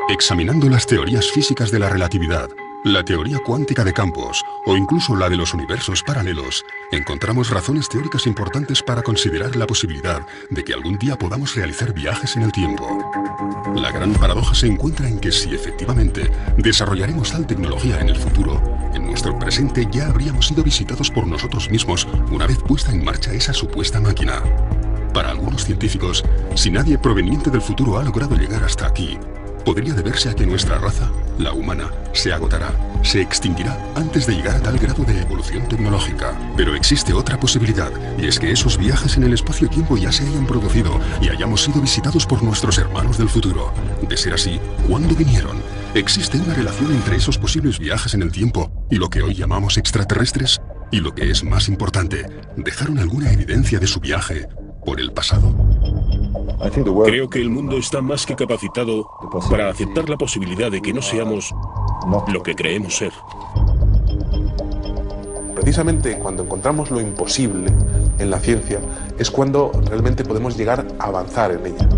Examinando las teorías físicas de la relatividad, la teoría cuántica de campos o incluso la de los universos paralelos, encontramos razones teóricas importantes para considerar la posibilidad de que algún día podamos realizar viajes en el tiempo. La gran paradoja se encuentra en que si efectivamente desarrollaremos tal tecnología en el futuro, en nuestro presente ya habríamos sido visitados por nosotros mismos una vez puesta en marcha esa supuesta máquina. Para algunos científicos, si nadie proveniente del futuro ha logrado llegar hasta aquí, podría deberse a que nuestra raza, la humana, se agotará, se extinguirá antes de llegar a tal grado de evolución tecnológica. Pero existe otra posibilidad, y es que esos viajes en el espacio-tiempo ya se hayan producido y hayamos sido visitados por nuestros hermanos del futuro. De ser así, ¿cuándo vinieron? ¿Existe una relación entre esos posibles viajes en el tiempo y lo que hoy llamamos extraterrestres? Y lo que es más importante, ¿dejaron alguna evidencia de su viaje por el pasado? Creo que el mundo está más que capacitado para aceptar la posibilidad de que no seamos lo que creemos ser. Precisamente cuando encontramos lo imposible en la ciencia es cuando realmente podemos llegar a avanzar en ella.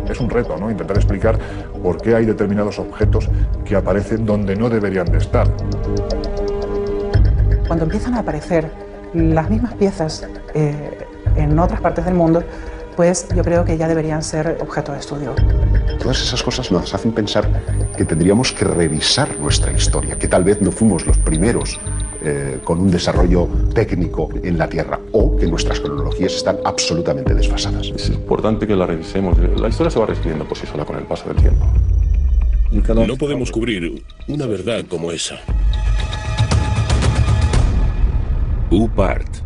Es un reto, ¿no? Intentar explicar por qué hay determinados objetos que aparecen donde no deberían de estar. Cuando empiezan a aparecer las mismas piezas en otras partes del mundo, pues yo creo que ya deberían ser objeto de estudio. Todas esas cosas nos hacen pensar que tendríamos que revisar nuestra historia, que tal vez no fuimos los primeros con un desarrollo técnico en la Tierra, o que nuestras cronologías están absolutamente desfasadas. Es importante que la revisemos. La historia se va reescribiendo por sí sola con el paso del tiempo. No podemos cubrir una verdad como esa. UPART.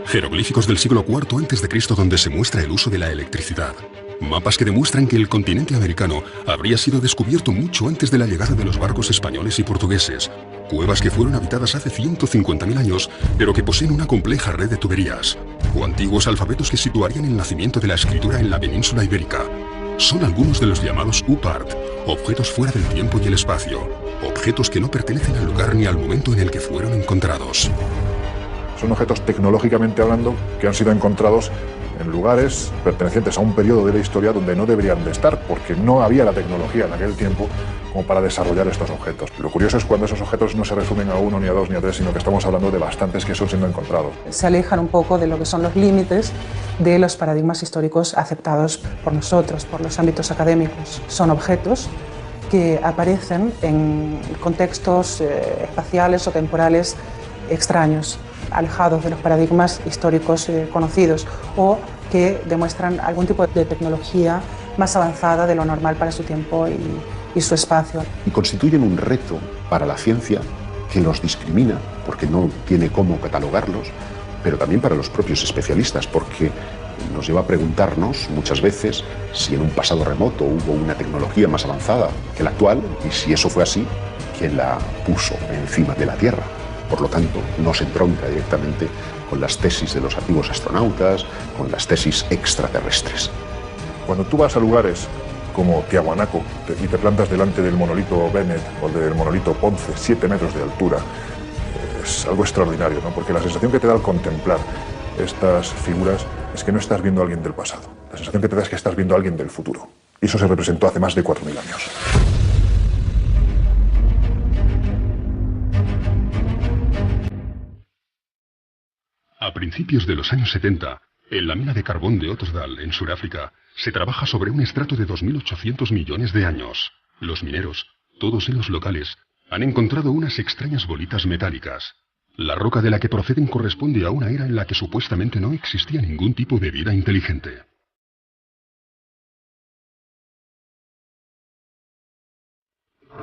Jeroglíficos del siglo IV a.C. donde se muestra el uso de la electricidad. Mapas que demuestran que el continente americano habría sido descubierto mucho antes de la llegada de los barcos españoles y portugueses. Cuevas que fueron habitadas hace 150.000 años, pero que poseen una compleja red de tuberías. O antiguos alfabetos que situarían el nacimiento de la escritura en la península ibérica. Son algunos de los llamados UPART, objetos fuera del tiempo y el espacio. Objetos que no pertenecen al lugar ni al momento en el que fueron encontrados. Son objetos tecnológicamente hablando que han sido encontrados en lugares pertenecientes a un periodo de la historia donde no deberían de estar, porque no había la tecnología en aquel tiempo como para desarrollar estos objetos. Lo curioso es cuando esos objetos no se resumen a uno, ni a dos, ni a tres, sino que estamos hablando de bastantes que son siendo encontrados. Se alejan un poco de lo que son los límites de los paradigmas históricos aceptados por nosotros, por los ámbitos académicos. Son objetos que aparecen en contextos espaciales o temporales extraños, alejados de los paradigmas históricos conocidos, o que demuestran algún tipo de tecnología más avanzada de lo normal para su tiempo y su espacio. Y constituyen un reto para la ciencia que los discrimina, porque no tiene cómo catalogarlos, pero también para los propios especialistas, porque nos lleva a preguntarnos muchas veces si en un pasado remoto hubo una tecnología más avanzada que la actual, y si eso fue así, ¿quién la puso encima de la Tierra? Por lo tanto, no se entronca directamente con las tesis de los antiguos astronautas, con las tesis extraterrestres. Cuando tú vas a lugares como Tiahuanaco y te plantas delante del monolito Bennett o del monolito Ponce, 7 metros de altura, es algo extraordinario, ¿no? Porque la sensación que te da al contemplar estas figuras es que no estás viendo a alguien del pasado. La sensación que te da es que estás viendo a alguien del futuro. Y eso se representó hace más de 4.000 años. A principios de los años 70, en la mina de carbón de Ottosdal, en Sudáfrica, se trabaja sobre un estrato de 2.800 millones de años. Los mineros, todos ellos locales, han encontrado unas extrañas bolitas metálicas. La roca de la que proceden corresponde a una era en la que supuestamente no existía ningún tipo de vida inteligente.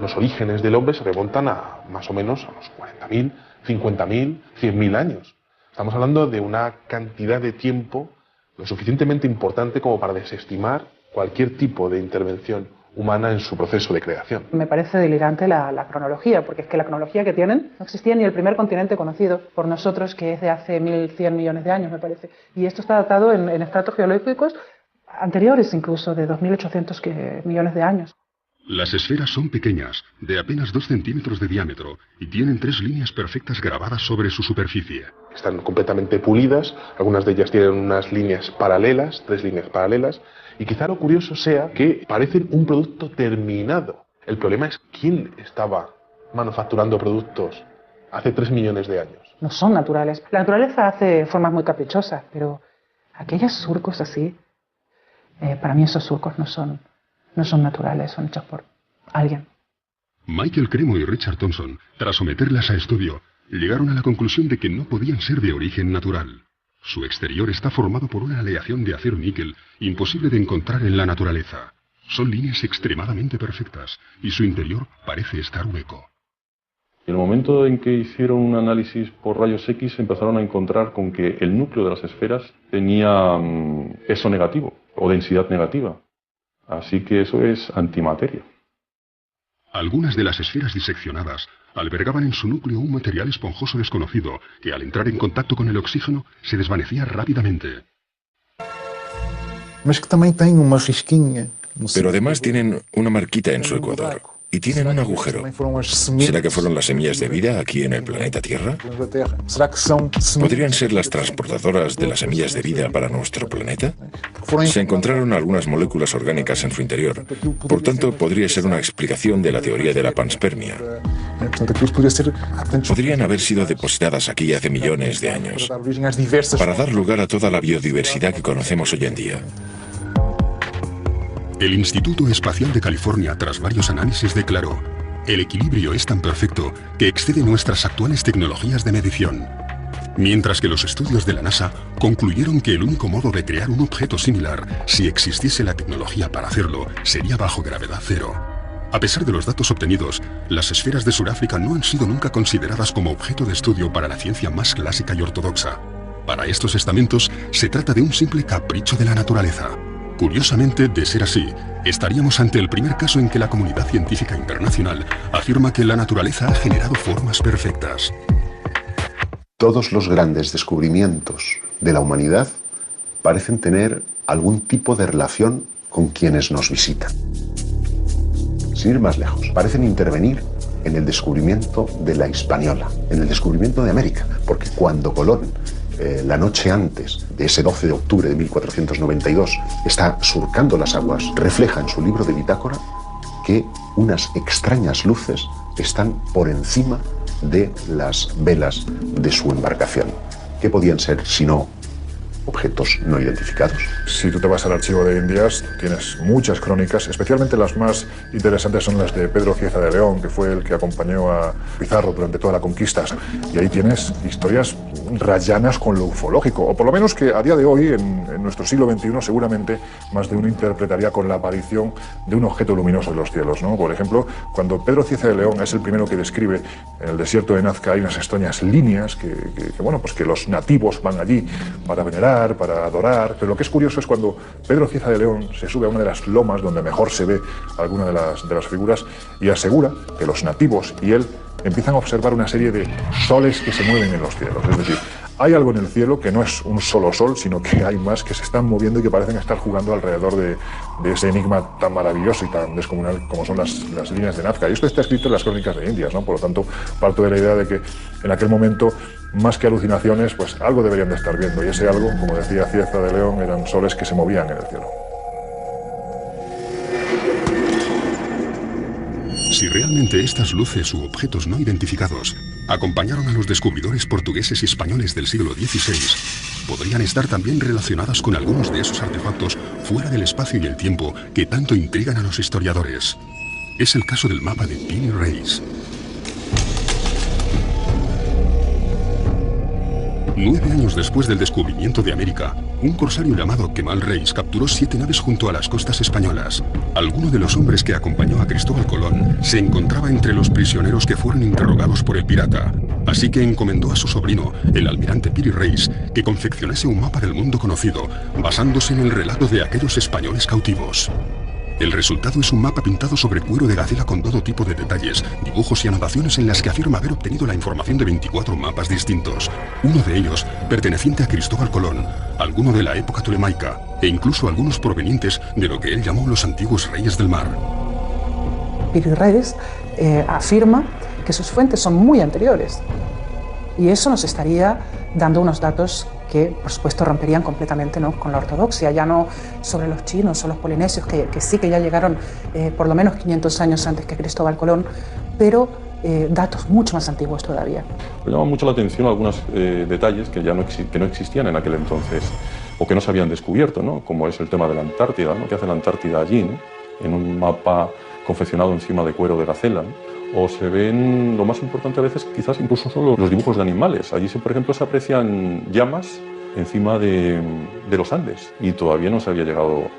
Los orígenes del hombre se remontan a más o menos a los 40.000, 50.000, 100.000 años. Estamos hablando de una cantidad de tiempo lo suficientemente importante como para desestimar cualquier tipo de intervención humana en su proceso de creación. Me parece delirante la cronología, porque es que la cronología que tienen no existía ni el primer continente conocido por nosotros, que es de hace 1.100 millones de años, me parece. Y esto está datado en estratos geológicos anteriores incluso, de 2.800 millones de años. Las esferas son pequeñas, de apenas 2 centímetros de diámetro, y tienen 3 líneas perfectas grabadas sobre su superficie. Están completamente pulidas, algunas de ellas tienen unas líneas paralelas, 3 líneas paralelas, y quizá lo curioso sea que parecen un producto terminado. El problema es quién estaba manufacturando productos hace 3 millones de años. No son naturales. La naturaleza hace formas muy caprichosas, pero aquellos surcos así, para mí esos surcos no son naturales, son hechos por alguien. Michael Cremo y Richard Thompson, tras someterlas a estudio, llegaron a la conclusión de que no podían ser de origen natural. Su exterior está formado por una aleación de acero-níquel imposible de encontrar en la naturaleza. Son líneas extremadamente perfectas y su interior parece estar hueco. En el momento en que hicieron un análisis por rayos X empezaron a encontrar con que el núcleo de las esferas tenía peso negativo o densidad negativa. Así que eso es antimateria. Algunas de las esferas diseccionadas albergaban en su núcleo un material esponjoso desconocido que al entrar en contacto con el oxígeno se desvanecía rápidamente. Pero además tienen una marquita en su ecuador y tienen un agujero. ¿Será que fueron las semillas de vida aquí en el planeta Tierra? ¿Podrían ser las transportadoras de las semillas de vida para nuestro planeta? Se encontraron algunas moléculas orgánicas en su interior. Por tanto, podría ser una explicación de la teoría de la panspermia. Podrían haber sido depositadas aquí hace millones de años para dar lugar a toda la biodiversidad que conocemos hoy en día. El Instituto Espacial de California, tras varios análisis, declaró: el equilibrio es tan perfecto que excede nuestras actuales tecnologías de medición. Mientras que los estudios de la NASA concluyeron que el único modo de crear un objeto similar, si existiese la tecnología para hacerlo, sería bajo gravedad cero. A pesar de los datos obtenidos, las esferas de Sudáfrica no han sido nunca consideradas como objeto de estudio para la ciencia más clásica y ortodoxa. Para estos estamentos, se trata de un simple capricho de la naturaleza. Curiosamente, de ser así, estaríamos ante el primer caso en que la comunidad científica internacional afirma que la naturaleza ha generado formas perfectas. Todos los grandes descubrimientos de la humanidad parecen tener algún tipo de relación con quienes nos visitan. Sin ir más lejos, parecen intervenir en el descubrimiento de la Hispaniola, en el descubrimiento de América, porque cuando Colón, la noche antes de ese 12 de octubre de 1492, está surcando las aguas, refleja en su libro de bitácora que unas extrañas luces están por encima de las velas de su embarcación. ¿Qué podían ser sino objetos no identificados? Si tú te vas al archivo de Indias, tienes muchas crónicas, especialmente las más interesantes son las de Pedro Cieza de León, que fue el que acompañó a Pizarro durante toda la conquista. Y ahí tienes historias rayanas con lo ufológico, o por lo menos que a día de hoy, en nuestro siglo XXI, seguramente más de uno interpretaría con la aparición de un objeto luminoso en los cielos, ¿no? Por ejemplo, cuando Pedro Cieza de León es el primero que describe en el desierto de Nazca, hay unas extrañas líneas que los nativos van allí para venerar, para adorar, pero lo que es curioso es cuando Pedro Cieza de León se sube a una de las lomas donde mejor se ve alguna de las figuras y asegura que los nativos y él empiezan a observar una serie de soles que se mueven en los cielos. Es decir, hay algo en el cielo que no es un solo sol, sino que hay más que se están moviendo y que parecen estar jugando alrededor de ese enigma tan maravilloso y tan descomunal como son las líneas de Nazca. Y esto está escrito en las crónicas de Indias, ¿no? Por lo tanto, parto de la idea de que en aquel momento, más que alucinaciones, pues algo deberían de estar viendo. Y ese algo, como decía Cieza de León, eran soles que se movían en el cielo. Si realmente estas luces u objetos no identificados acompañaron a los descubridores portugueses y españoles del siglo XVI, podrían estar también relacionadas con algunos de esos artefactos fuera del espacio y el tiempo que tanto intrigan a los historiadores. Es el caso del mapa de Piri Reis. 9 años después del descubrimiento de América, un corsario llamado Kemal Reis capturó 7 naves junto a las costas españolas. Alguno de los hombres que acompañó a Cristóbal Colón se encontraba entre los prisioneros que fueron interrogados por el pirata. Así que encomendó a su sobrino, el almirante Piri Reis, que confeccionase un mapa del mundo conocido, basándose en el relato de aquellos españoles cautivos. El resultado es un mapa pintado sobre cuero de gacela con todo tipo de detalles, dibujos y anotaciones en las que afirma haber obtenido la información de 24 mapas distintos. Uno de ellos perteneciente a Cristóbal Colón, alguno de la época tolemaica, e incluso algunos provenientes de lo que él llamó los antiguos reyes del mar. Piri Reis afirma que sus fuentes son muy anteriores. Y eso nos estaría dando unos datos que, por supuesto, romperían completamente, ¿no?, con la ortodoxia, ya no sobre los chinos o los polinesios, que sí que ya llegaron por lo menos 500 años antes que Cristóbal Colón, pero datos mucho más antiguos todavía. Me llama mucho la atención algunos detalles que no existían en aquel entonces, o que no se habían descubierto, ¿no?, como es el tema de la Antártida, ¿no?, que hace la Antártida allí, ¿no?, en un mapa confeccionado encima de cuero de gacela, ¿no? O se ven, lo más importante a veces quizás incluso son los dibujos de animales. Allí, por ejemplo, se aprecian llamas encima de los Andes y todavía no se había llegado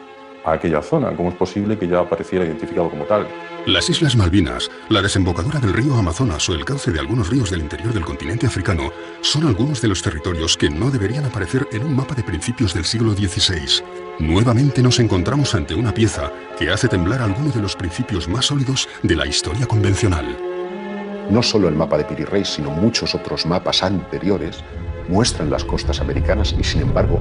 a aquella zona. ¿Cómo es posible que ya apareciera identificado como tal? Las Islas Malvinas, la desembocadura del río Amazonas o el cauce de algunos ríos del interior del continente africano son algunos de los territorios que no deberían aparecer en un mapa de principios del siglo XVI. Nuevamente nos encontramos ante una pieza que hace temblar algunos de los principios más sólidos de la historia convencional. No solo el mapa de Piri Reis, sino muchos otros mapas anteriores muestran las costas americanas y, sin embargo,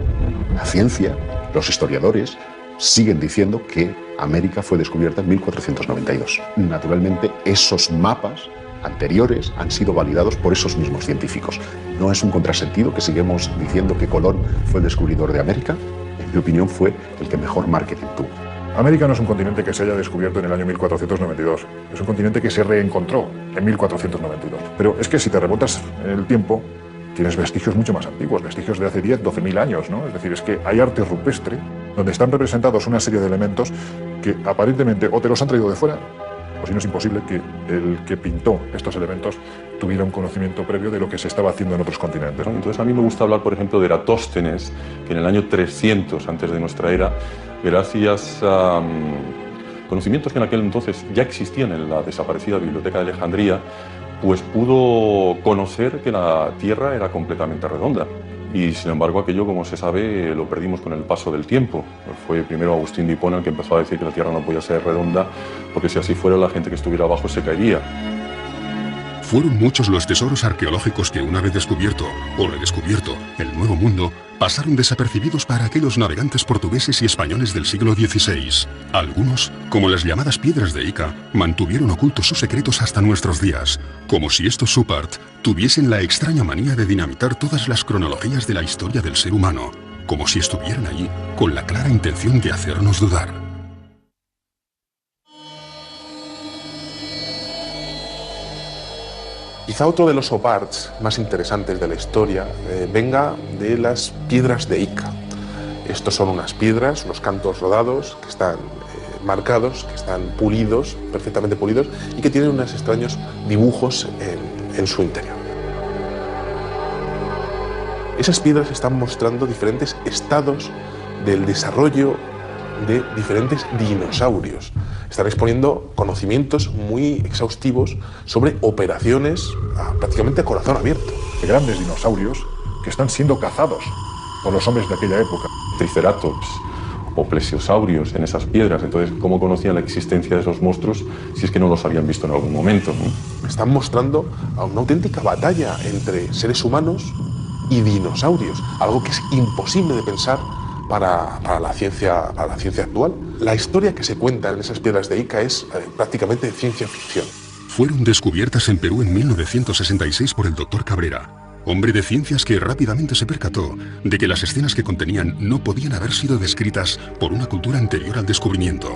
la ciencia, los historiadores, siguen diciendo que América fue descubierta en 1492. Naturalmente, esos mapas anteriores han sido validados por esos mismos científicos. No es un contrasentido que sigamos diciendo que Colón fue el descubridor de América. En mi opinión, fue el que mejor marketing tuvo. América no es un continente que se haya descubierto en el año 1492. Es un continente que se reencontró en 1492. Pero es que si te remontas en el tiempo, tienes vestigios mucho más antiguos, vestigios de hace 10, 12.000 años, ¿no? Es decir, es que hay arte rupestre donde están representados una serie de elementos que aparentemente o te los han traído de fuera, o si no es imposible que el que pintó estos elementos tuviera un conocimiento previo de lo que se estaba haciendo en otros continentes, ¿no? Entonces a mí me gusta hablar, por ejemplo, de Eratóstenes, que en el año 300 antes de nuestra era, gracias a conocimientos que en aquel entonces ya existían en la desaparecida Biblioteca de Alejandría, pues pudo conocer que la Tierra era completamente redonda. Y sin embargo aquello, como se sabe, lo perdimos con el paso del tiempo. Fue primero Agustín de Hipona el que empezó a decir que la Tierra no podía ser redonda, porque si así fuera la gente que estuviera abajo se caería. Fueron muchos los tesoros arqueológicos que, una vez descubierto o redescubierto el Nuevo Mundo, pasaron desapercibidos para aquellos navegantes portugueses y españoles del siglo XVI. Algunos, como las llamadas piedras de Ica, mantuvieron ocultos sus secretos hasta nuestros días, como si estos Supart tuviesen la extraña manía de dinamitar todas las cronologías de la historia del ser humano, como si estuvieran allí con la clara intención de hacernos dudar. Quizá otro de los oparts más interesantes de la historia venga de las piedras de Ica. Estos son unas piedras, unos cantos rodados que están marcados, que están pulidos, perfectamente pulidos, y que tienen unos extraños dibujos en su interior. Esas piedras están mostrando diferentes estados del desarrollo de diferentes dinosaurios. Están exponiendo conocimientos muy exhaustivos sobre operaciones prácticamente a corazón abierto. De grandes dinosaurios que están siendo cazados por los hombres de aquella época. Triceratops o plesiosaurios en esas piedras. Entonces, ¿cómo conocían la existencia de esos monstruos si es que no los habían visto en algún momento, ¿no? Están mostrando una auténtica batalla entre seres humanos y dinosaurios, algo que es imposible de pensar para la ciencia actual. La historia que se cuenta en esas piedras de Ica es prácticamente ciencia ficción. Fueron descubiertas en Perú en 1966 por el Dr. Cabrera, hombre de ciencias que rápidamente se percató de que las escenas que contenían no podían haber sido descritas por una cultura anterior al descubrimiento.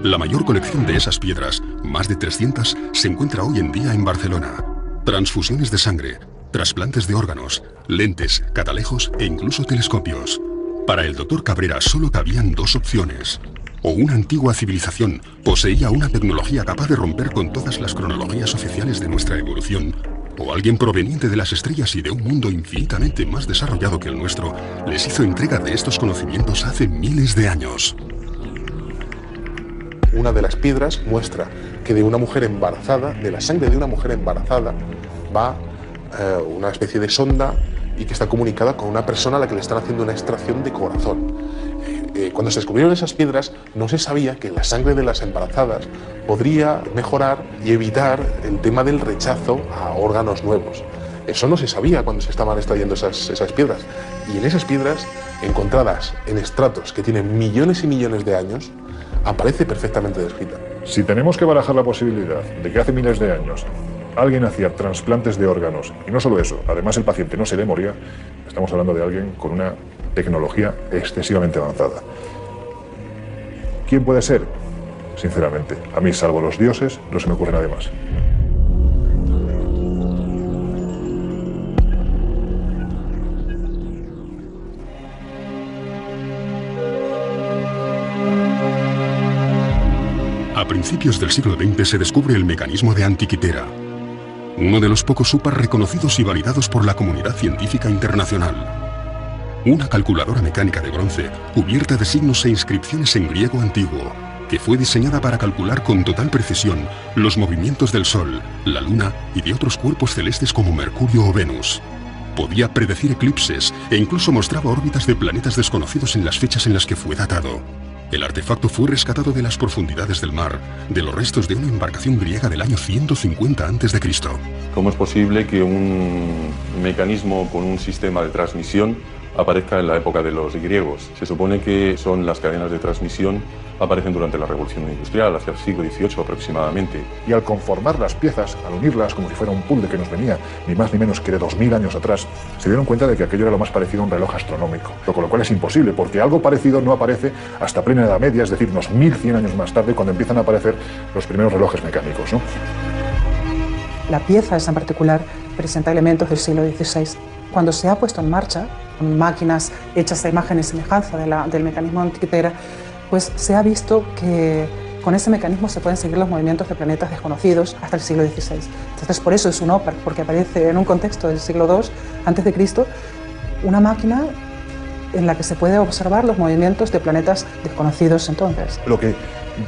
La mayor colección de esas piedras, más de 300, se encuentra hoy en día en Barcelona. Transfusiones de sangre, trasplantes de órganos, lentes, catalejos e incluso telescopios. Para el Dr. Cabrera solo cabían dos opciones. O una antigua civilización poseía una tecnología capaz de romper con todas las cronologías oficiales de nuestra evolución, o alguien proveniente de las estrellas y de un mundo infinitamente más desarrollado que el nuestro les hizo entrega de estos conocimientos hace miles de años. Una de las piedras muestra que de una mujer embarazada, de la sangre de una mujer embarazada, va una especie de sonda y que está comunicada con una persona a la que le están haciendo una extracción de corazón. Cuando se descubrieron esas piedras, no se sabía que la sangre de las embarazadas podría mejorar y evitar el tema del rechazo a órganos nuevos. Eso no se sabía cuando se estaban extrayendo esas piedras. Y en esas piedras, encontradas en estratos que tienen millones y millones de años, aparece perfectamente descrita. Si tenemos que barajar la posibilidad de que hace miles de años alguien hacía trasplantes de órganos, y no solo eso, además el paciente no se le moría, estamos hablando de alguien con una tecnología excesivamente avanzada. ¿Quién puede ser? Sinceramente, a mí, salvo los dioses, no se me ocurre nadie más. A principios del siglo XX se descubre el mecanismo de Antikythera, uno de los pocos UPAs reconocidos y validados por la comunidad científica internacional. Una calculadora mecánica de bronce cubierta de signos e inscripciones en griego antiguo, que fue diseñada para calcular con total precisión los movimientos del Sol, la Luna y de otros cuerpos celestes como Mercurio o Venus. Podía predecir eclipses e incluso mostraba órbitas de planetas desconocidos en las fechas en las que fue datado. El artefacto fue rescatado de las profundidades del mar, de los restos de una embarcación griega del año 150 a.C. ¿Cómo es posible que un mecanismo con un sistema de transmisión aparezca en la época de los griegos? Se supone que son las cadenas de transmisión, aparecen durante la Revolución Industrial, hacia el siglo XVIII aproximadamente. Y al conformar las piezas, al unirlas como si fuera un puzzle que nos venía ni más ni menos que de 2000 años atrás, se dieron cuenta de que aquello era lo más parecido a un reloj astronómico, con lo cual es imposible, porque algo parecido no aparece hasta plena Edad Media, es decir, unos 1100 años más tarde, cuando empiezan a aparecer los primeros relojes mecánicos, ¿no? La pieza esa en particular presenta elementos del siglo XVI. Cuando se ha puesto en marcha, con máquinas hechas a imagen y semejanza del mecanismo de Antikythera, pues se ha visto que con ese mecanismo se pueden seguir los movimientos de planetas desconocidos hasta el siglo XVI. Entonces, por eso es un OPAR, porque aparece en un contexto del siglo II a.C., una máquina en la que se puede observar los movimientos de planetas desconocidos entonces. Lo que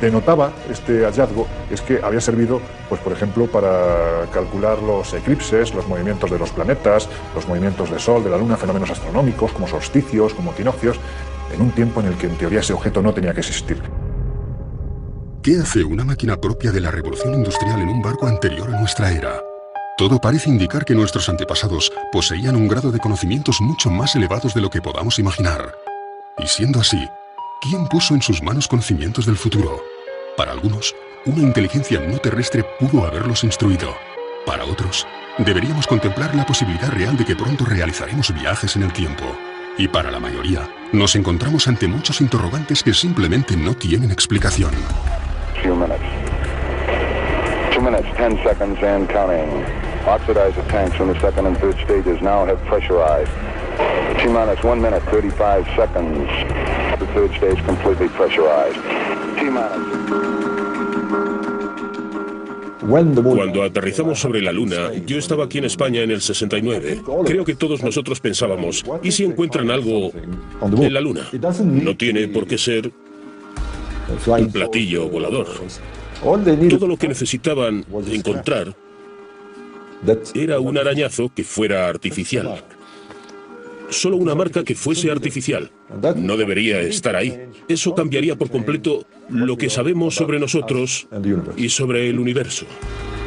denotaba este hallazgo es que había servido, pues por ejemplo, para calcular los eclipses, los movimientos de los planetas, los movimientos del Sol, de la Luna, fenómenos astronómicos como solsticios, como equinoccios, en un tiempo en el que en teoría ese objeto no tenía que existir. ¿Qué hace una máquina propia de la revolución industrial en un barco anterior a nuestra era? Todo parece indicar que nuestros antepasados poseían un grado de conocimientos mucho más elevados de lo que podamos imaginar. Y siendo así, ¿quién puso en sus manos conocimientos del futuro? Para algunos, una inteligencia no terrestre pudo haberlos instruido. Para otros, deberíamos contemplar la posibilidad real de que pronto realizaremos viajes en el tiempo. Y para la mayoría, nos encontramos ante muchos interrogantes que simplemente no tienen explicación. 2 minutes, 10 seconds and counting. Oxidize the tanks in the second and third stages now have pressurized. T-minus 1 minute, 35 seconds. The third stage completely pressurized. Cuando aterrizamos sobre la Luna, yo estaba aquí en España en el 69. Creo que todos nosotros pensábamos, ¿y si encuentran algo en la Luna? No tiene por qué ser un platillo volador. Todo lo que necesitaban encontrar era un arañazo que fuera artificial. Solo una marca que fuese artificial. No debería estar ahí. Eso cambiaría por completo lo que sabemos sobre nosotros y sobre el universo.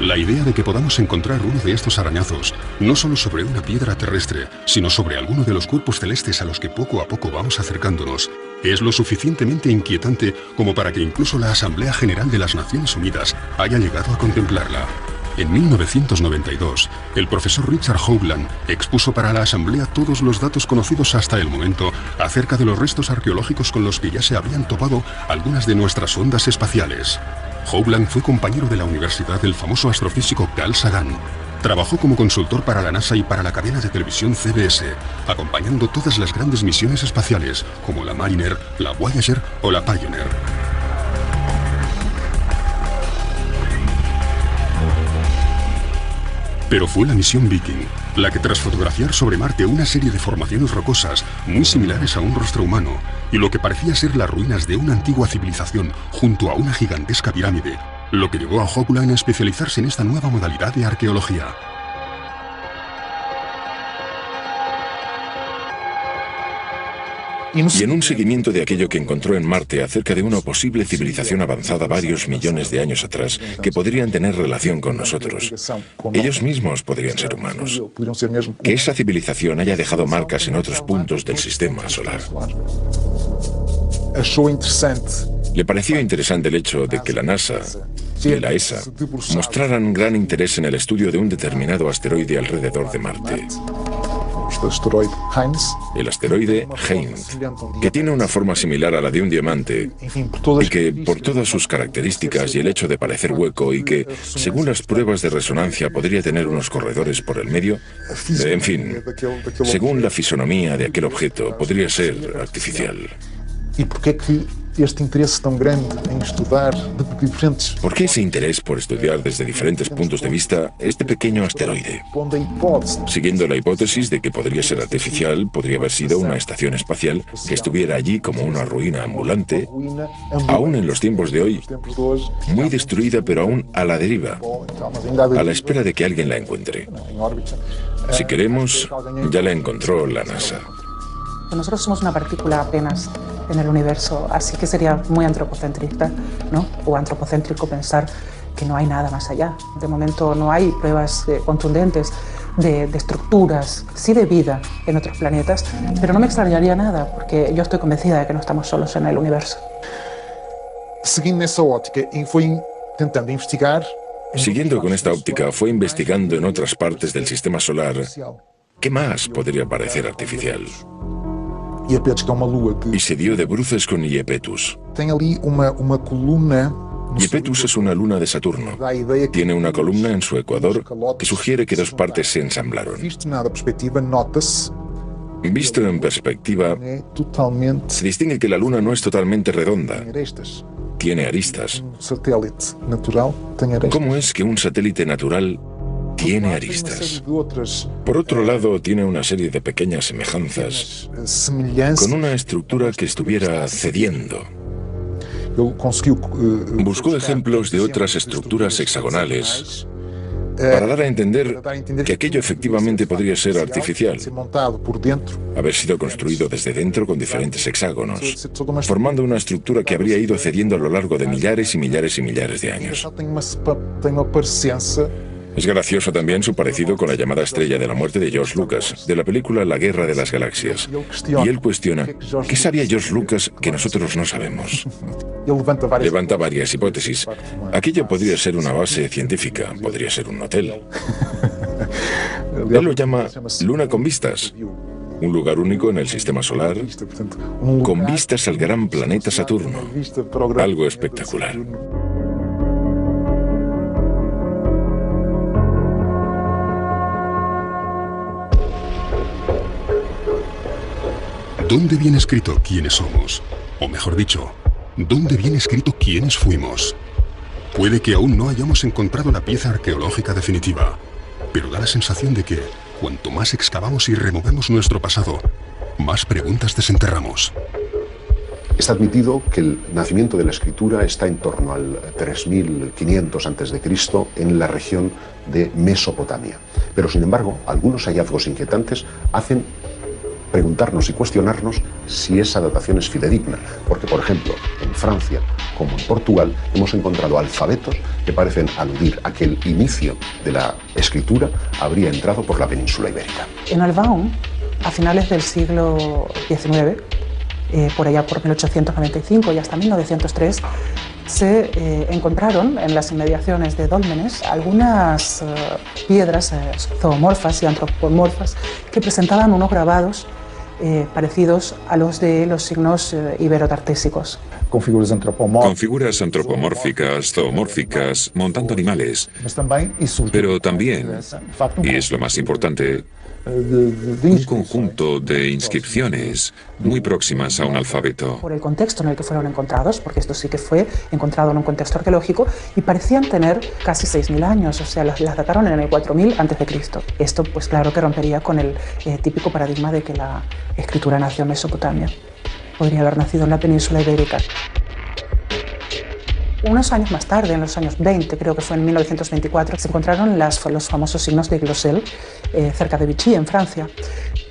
La idea de que podamos encontrar uno de estos arañazos, no solo sobre una piedra terrestre, sino sobre alguno de los cuerpos celestes a los que poco a poco vamos acercándonos, es lo suficientemente inquietante como para que incluso la Asamblea General de las Naciones Unidas haya llegado a contemplarla. En 1992, el profesor Richard Hoagland expuso para la Asamblea todos los datos conocidos hasta el momento acerca de los restos arqueológicos con los que ya se habían topado algunas de nuestras sondas espaciales. Hoagland fue compañero de la universidad del famoso astrofísico Carl Sagan. Trabajó como consultor para la NASA y para la cadena de televisión CBS, acompañando todas las grandes misiones espaciales, como la Mariner, la Voyager o la Pioneer. Pero fue la misión Viking la que, tras fotografiar sobre Marte una serie de formaciones rocosas muy similares a un rostro humano y lo que parecía ser las ruinas de una antigua civilización junto a una gigantesca pirámide, lo que llevó a Hoagland a especializarse en esta nueva modalidad de arqueología. Y en un seguimiento de aquello que encontró en Marte acerca de una posible civilización avanzada varios millones de años atrás que podrían tener relación con nosotros. Ellos mismos podrían ser humanos. Que esa civilización haya dejado marcas en otros puntos del sistema solar. Le pareció interesante el hecho de que la NASA y la ESA mostraran gran interés en el estudio de un determinado asteroide alrededor de Marte. El asteroide Heinz, que tiene una forma similar a la de un diamante y que, por todas sus características y el hecho de parecer hueco y que, según las pruebas de resonancia, podría tener unos corredores por el medio, en fin, según la fisonomía de aquel objeto, podría ser artificial. ¿Y por qué este interés tan grande en estudiar de diferentes? ¿Por qué ese interés por estudiar desde diferentes puntos de vista este pequeño asteroide? Siguiendo la hipótesis de que podría ser artificial, podría haber sido una estación espacial que estuviera allí como una ruina ambulante, aún en los tiempos de hoy, muy destruida pero aún a la deriva, a la espera de que alguien la encuentre. Si queremos, ya la encontró la NASA. Nosotros somos una partícula apenas en el universo, así que sería muy antropocentrista, ¿no? O antropocéntrico pensar que no hay nada más allá. De momento no hay pruebas contundentes de estructuras, sí de vida en otros planetas, pero no me extrañaría nada, porque yo estoy convencida de que no estamos solos en el universo. Siguiendo esa óptica, fue intentando investigar. Siguiendo con esta óptica, fue investigando en otras partes del sistema solar qué más podría parecer artificial. Y se dio de bruces con Iapetus. Iapetus es una luna de Saturno. Tiene una columna en su ecuador que sugiere que dos partes se ensamblaron. Visto en perspectiva, se distingue que la luna no es totalmente redonda. Tiene aristas. ¿Cómo es que un satélite natural tiene aristas? Por otro lado, tiene una serie de pequeñas semejanzas con una estructura que estuviera cediendo. Buscó ejemplos de otras estructuras hexagonales para dar a entender que aquello efectivamente podría ser artificial, haber sido construido desde dentro con diferentes hexágonos, formando una estructura que habría ido cediendo a lo largo de millares y millares y millares de años. Es gracioso también su parecido con la llamada Estrella de la Muerte de George Lucas, de la película La Guerra de las Galaxias. Y él cuestiona, ¿qué sabía George Lucas que nosotros no sabemos? Levanta varias hipótesis. Aquello podría ser una base científica, podría ser un hotel. Él lo llama Luna con vistas, un lugar único en el sistema solar, con vistas al gran planeta Saturno. Algo espectacular. ¿Dónde viene escrito quiénes somos? O mejor dicho, ¿dónde viene escrito quiénes fuimos? Puede que aún no hayamos encontrado la pieza arqueológica definitiva, pero da la sensación de que, cuanto más excavamos y removemos nuestro pasado, más preguntas desenterramos. Está admitido que el nacimiento de la escritura está en torno al 3500 a.C. en la región de Mesopotamia. Pero, sin embargo, algunos hallazgos inquietantes hacen preguntarnos y cuestionarnos si esa datación es fidedigna, porque, por ejemplo, en Francia, como en Portugal, hemos encontrado alfabetos que parecen aludir a que el inicio de la escritura habría entrado por la península ibérica. En Albaón, a finales del siglo XIX, por allá por 1895 y hasta 1903, se encontraron en las inmediaciones de Dólmenes algunas piedras zoomorfas y antropomorfas que presentaban unos grabados parecidos a los de los signos iberotartésicos. Con figuras antropomórficas, zoomórficas, montando animales. Pero también, y es lo más importante, un conjunto de inscripciones muy próximas a un alfabeto. Por el contexto en el que fueron encontrados, porque esto sí que fue encontrado en un contexto arqueológico, y parecían tener casi 6.000 años, o sea, las dataron en el 4000 a.C. Esto, pues claro que rompería con el típico paradigma de que la escritura nació en Mesopotamia. Podría haber nacido en la península ibérica. Unos años más tarde, en los años 20, creo que fue en 1924, se encontraron los famosos signos de Glosel cerca de Vichy, en Francia,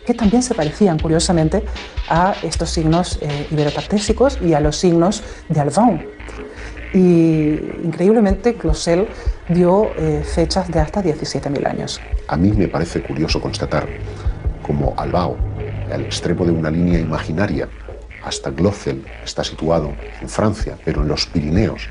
que también se parecían, curiosamente, a estos signos iberotartésicos y a los signos de Albaón. Y, increíblemente, Glosel dio fechas de hasta 17.000 años. A mí me parece curioso constatar cómo Albao, al extremo de una línea imaginaria, hasta Glocel, está situado en Francia, pero en los Pirineos,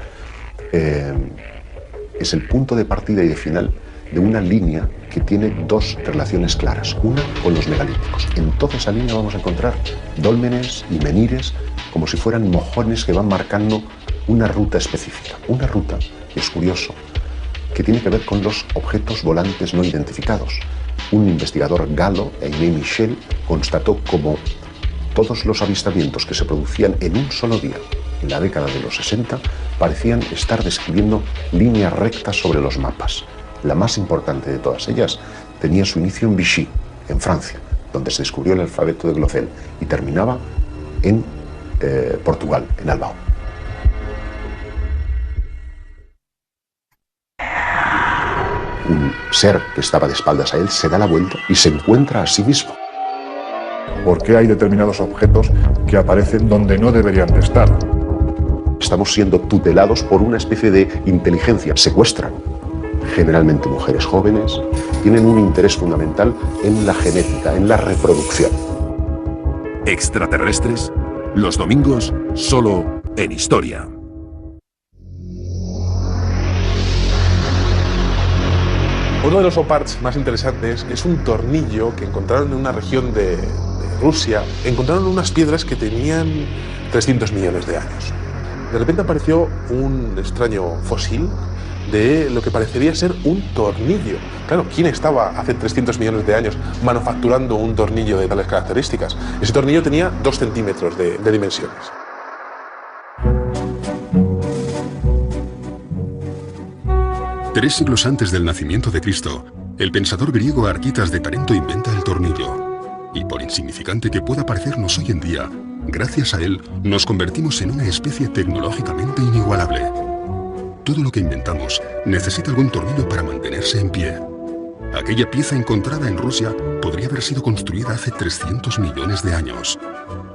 es el punto de partida y de final de una línea que tiene dos relaciones claras. Una con los megalíticos. En toda esa línea vamos a encontrar dólmenes y menires como si fueran mojones que van marcando una ruta específica. Una ruta, que es curioso, que tiene que ver con los objetos volantes no identificados. Un investigador galo, Aimé Michel, constató como todos los avistamientos que se producían en un solo día, en la década de los 60, parecían estar describiendo líneas rectas sobre los mapas. La más importante de todas ellas tenía su inicio en Vichy, en Francia, donde se descubrió el alfabeto de Glocel, y terminaba en Portugal, en Albao. Un ser que estaba de espaldas a él se da la vuelta y se encuentra a sí mismo. ¿Por qué hay determinados objetos que aparecen donde no deberían de estar? Estamos siendo tutelados por una especie de inteligencia. Secuestran generalmente mujeres jóvenes, tienen un interés fundamental en la genética, en la reproducción. Extraterrestres, los domingos, solo en Historia. Uno de los OPARTs más interesantes es un tornillo que encontraron en una región de Rusia. Encontraron unas piedras que tenían 300 millones de años. De repente apareció un extraño fósil de lo que parecería ser un tornillo. Claro, ¿quién estaba hace 300 millones de años manufacturando un tornillo de tales características? Ese tornillo tenía 2 centímetros de dimensiones. Tres siglos antes del nacimiento de Cristo, el pensador griego Arquitas de Tarento inventa el tornillo. Y por insignificante que pueda parecernos hoy en día, gracias a él nos convertimos en una especie tecnológicamente inigualable. Todo lo que inventamos necesita algún tornillo para mantenerse en pie. Aquella pieza encontrada en Rusia podría haber sido construida hace 300 millones de años.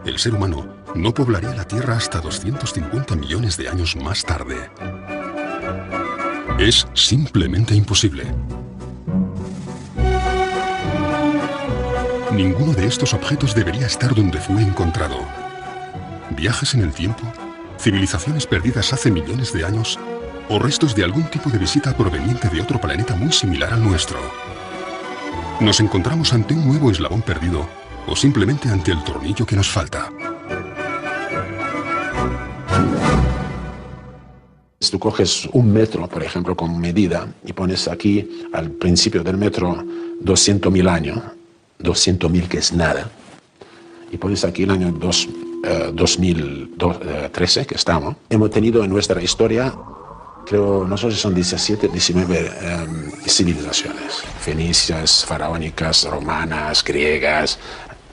El ser humano no poblaría la Tierra hasta 250 millones de años más tarde. Es simplemente imposible. Ninguno de estos objetos debería estar donde fue encontrado. Viajes en el tiempo, civilizaciones perdidas hace millones de años, o restos de algún tipo de visita proveniente de otro planeta muy similar al nuestro. Nos encontramos ante un nuevo eslabón perdido, o simplemente ante el tornillo que nos falta. Si tú coges un metro, por ejemplo, como medida, y pones aquí al principio del metro 200.000 años, 200.000 que es nada, y pones aquí el año 2013 que estamos, hemos tenido en nuestra historia, creo, no sé si son 17, 19 civilizaciones, fenicias, faraónicas, romanas, griegas,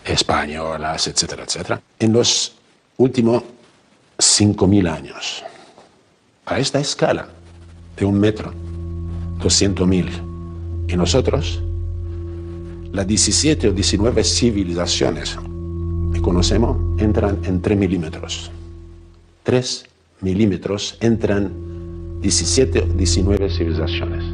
españolas, etcétera, etcétera, en los últimos 5.000 años. A esta escala de un metro, 200.000, y nosotros, las 17 o 19 civilizaciones que conocemos entran en 3 milímetros. 3 milímetros entran 17 o 19 civilizaciones.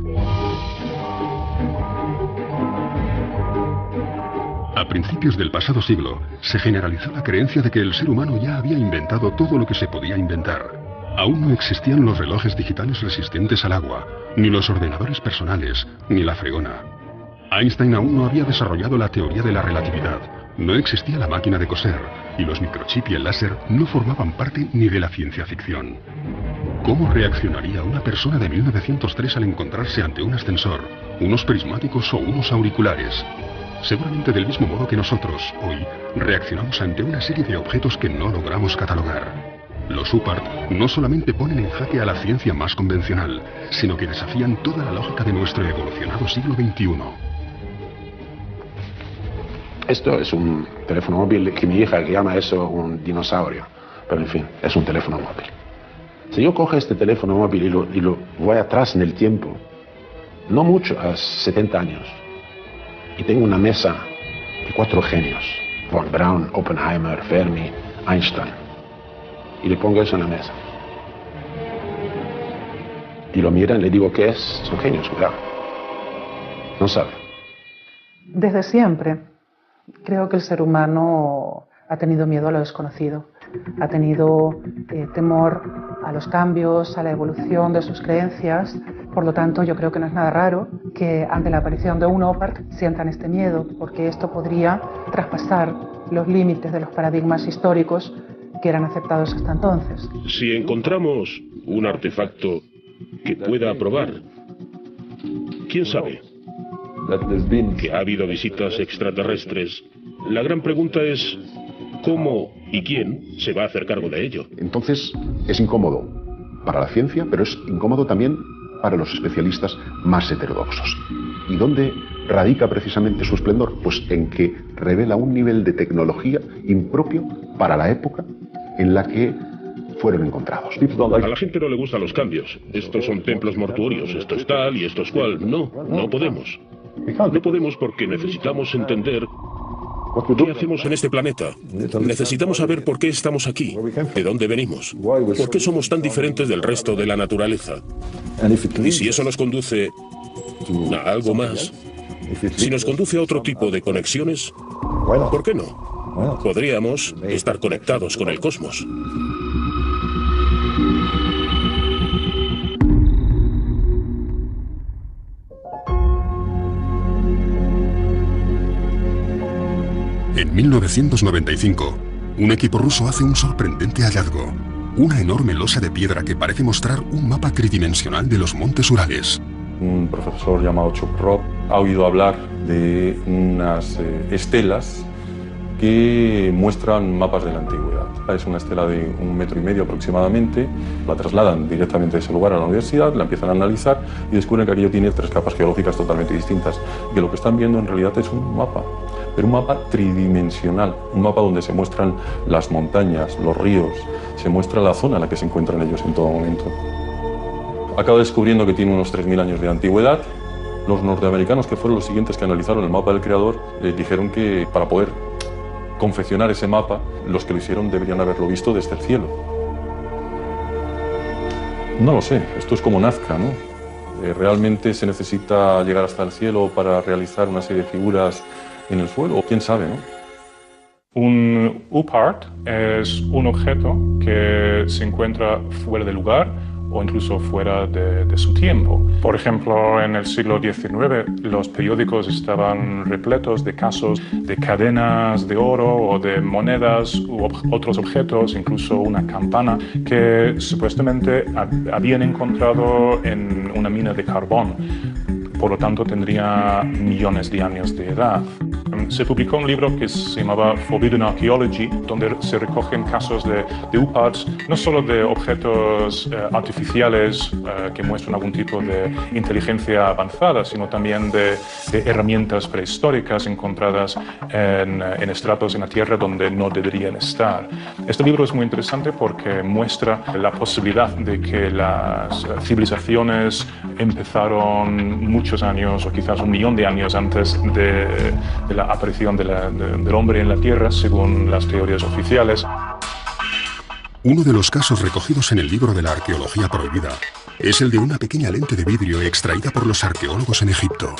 A principios del pasado siglo, se generalizó la creencia de que el ser humano ya había inventado todo lo que se podía inventar. Aún no existían los relojes digitales resistentes al agua, ni los ordenadores personales, ni la fregona. Einstein aún no había desarrollado la teoría de la relatividad, no existía la máquina de coser, y los microchips y el láser no formaban parte ni de la ciencia ficción. ¿Cómo reaccionaría una persona de 1903 al encontrarse ante un ascensor, unos prismáticos o unos auriculares? Seguramente del mismo modo que nosotros, hoy, reaccionamos ante una serie de objetos que no logramos catalogar. Los UPART no solamente ponen en jaque a la ciencia más convencional, sino que desafían toda la lógica de nuestro evolucionado siglo XXI. Esto es un teléfono móvil que mi hija llama eso un dinosaurio, pero en fin, es un teléfono móvil. Si yo cojo este teléfono móvil y lo voy atrás en el tiempo, no mucho, a 70 años, y tengo una mesa de 4 genios, von Braun, Oppenheimer, Fermi, Einstein, y le pongo eso en la mesa. Y lo miran, le digo, ¿qué es? Son genios, cuidado. No sabe. Desde siempre creo que el ser humano ha tenido miedo a lo desconocido. ha tenido temor a los cambios, a la evolución de sus creencias. Por lo tanto, yo creo que no es nada raro que ante la aparición de un OPART sientan este miedo, porque esto podría traspasar los límites de los paradigmas históricos que eran aceptados hasta entonces. Si encontramos un artefacto que pueda probar, ¿quién sabe? Que ha habido visitas extraterrestres. La gran pregunta es ¿cómo y quién se va a hacer cargo de ello? Entonces es incómodo para la ciencia, pero es incómodo también para los especialistas más heterodoxos. ¿Y dónde radica precisamente su esplendor? Pues en que revela un nivel de tecnología impropio para la época en la que fueron encontrados. A la gente no le gustan los cambios. Estos son templos mortuorios, esto es tal y esto es cual. No podemos. No podemos porque necesitamos entender ¿qué hacemos en este planeta? Necesitamos saber por qué estamos aquí, de dónde venimos, por qué somos tan diferentes del resto de la naturaleza. Y si eso nos conduce a algo más, si nos conduce a otro tipo de conexiones, ¿por qué no? Podríamos estar conectados con el cosmos. En 1995, un equipo ruso hace un sorprendente hallazgo. Una enorme losa de piedra que parece mostrar un mapa tridimensional de los montes Urales. Un profesor llamado Chuprov ha oído hablar de unas estelas que muestran mapas de la antigüedad. Es una estela de 1,5 metros aproximadamente, la trasladan directamente de ese lugar a la universidad, la empiezan a analizar y descubren que aquello tiene 3 capas geológicas totalmente distintas, que lo que están viendo en realidad es un mapa, pero un mapa tridimensional, un mapa donde se muestran las montañas, los ríos, se muestra la zona en la que se encuentran ellos en todo momento. Acaba descubriendo que tiene unos 3.000 años de antigüedad. Los norteamericanos, que fueron los siguientes que analizaron el mapa del creador, dijeron que para poder confeccionar ese mapa, los que lo hicieron deberían haberlo visto desde el cielo. No lo sé, esto es como Nazca, ¿no? ¿Realmente se necesita llegar hasta el cielo para realizar una serie de figuras en el suelo? ¿Quién sabe, no? Un UPART es un objeto que se encuentra fuera de lugar o incluso fuera de su tiempo. Por ejemplo, en el siglo XIX los periódicos estaban repletos de casos de cadenas de oro o de monedas u otros objetos, incluso una campana, que supuestamente habían encontrado en una mina de carbón. Por lo tanto, tendría millones de años de edad. Se publicó un libro que se llamaba Forbidden Archaeology, donde se recogen casos de UPARTs, no solo de objetos artificiales que muestran algún tipo de inteligencia avanzada, sino también de herramientas prehistóricas encontradas en estratos en la Tierra donde no deberían estar. Este libro es muy interesante porque muestra la posibilidad de que las civilizaciones empezaron muchos años o quizás 1 millón de años antes de la aparición del hombre en la Tierra, según las teorías oficiales. Uno de los casos recogidos en el libro de la arqueología prohibida es el de una pequeña lente de vidrio extraída por los arqueólogos en Egipto.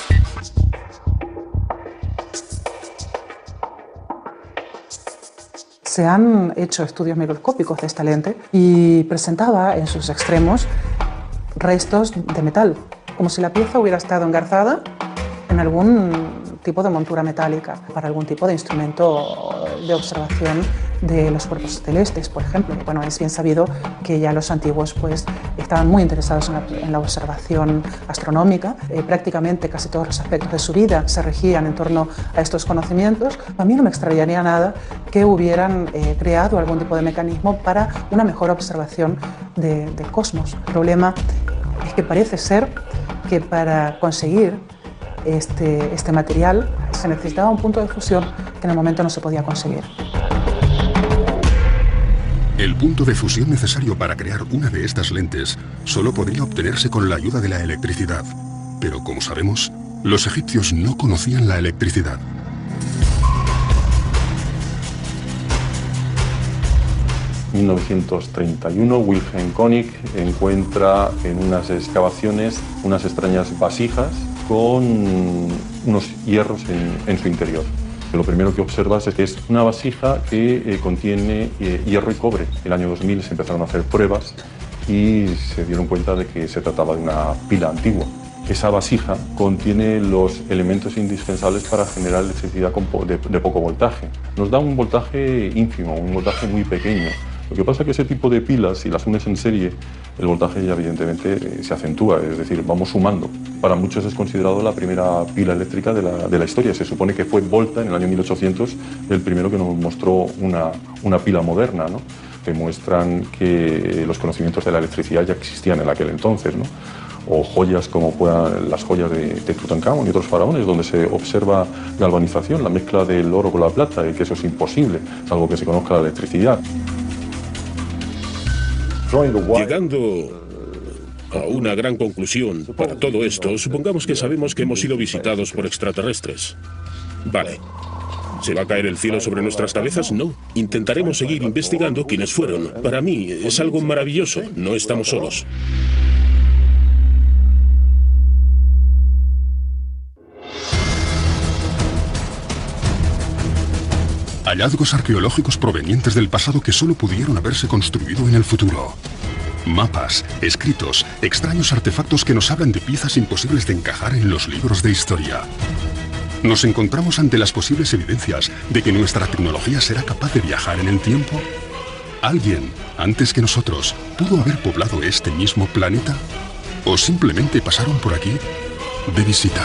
Se han hecho estudios microscópicos de esta lente y presentaba en sus extremos restos de metal, como si la pieza hubiera estado engarzada en algún tipo de montura metálica para algún tipo de instrumento de observación de los cuerpos celestes, por ejemplo. Bueno, es bien sabido que ya los antiguos pues, estaban muy interesados en la observación astronómica. Prácticamente casi todos los aspectos de su vida se regían en torno a estos conocimientos. A mí no me extrañaría nada que hubieran creado algún tipo de mecanismo para una mejor observación del cosmos. El problema es que parece ser que para conseguir este material se necesitaba un punto de fusión que en el momento no se podía conseguir. El punto de fusión necesario para crear una de estas lentes solo podría obtenerse con la ayuda de la electricidad. Pero como sabemos, los egipcios no conocían la electricidad. En 1931, Wilhelm König encuentra en unas excavaciones unas extrañas vasijas con unos hierros en su interior. Lo primero que observas es que es una vasija que contiene hierro y cobre. En el año 2000 se empezaron a hacer pruebas y se dieron cuenta de que se trataba de una pila antigua. Esa vasija contiene los elementos indispensables para generar electricidad de poco voltaje. Nos da un voltaje ínfimo, un voltaje muy pequeño. Lo que pasa es que ese tipo de pilas, si las unes en serie, el voltaje ya evidentemente se acentúa, es decir, vamos sumando. Para muchos es considerado la primera pila eléctrica de la historia. Se supone que fue Volta, en el año 1800, el primero que nos mostró una pila moderna, ¿no? Que muestran que los conocimientos de la electricidad ya existían en aquel entonces, ¿no? O joyas como las joyas de Tutankamón y otros faraones, donde se observa galvanización, la mezcla del oro con la plata, y que eso es imposible, salvo que se conozca la electricidad. Llegando a una gran conclusión para todo esto, supongamos que sabemos que hemos sido visitados por extraterrestres. Vale. ¿Se va a caer el cielo sobre nuestras cabezas? No. Intentaremos seguir investigando quiénes fueron. Para mí es algo maravilloso. No estamos solos. Hallazgos arqueológicos provenientes del pasado que solo pudieron haberse construido en el futuro. Mapas, escritos, extraños artefactos que nos hablan de piezas imposibles de encajar en los libros de historia. ¿Nos encontramos ante las posibles evidencias de que nuestra tecnología será capaz de viajar en el tiempo? ¿Alguien, antes que nosotros, pudo haber poblado este mismo planeta? ¿O simplemente pasaron por aquí de visita?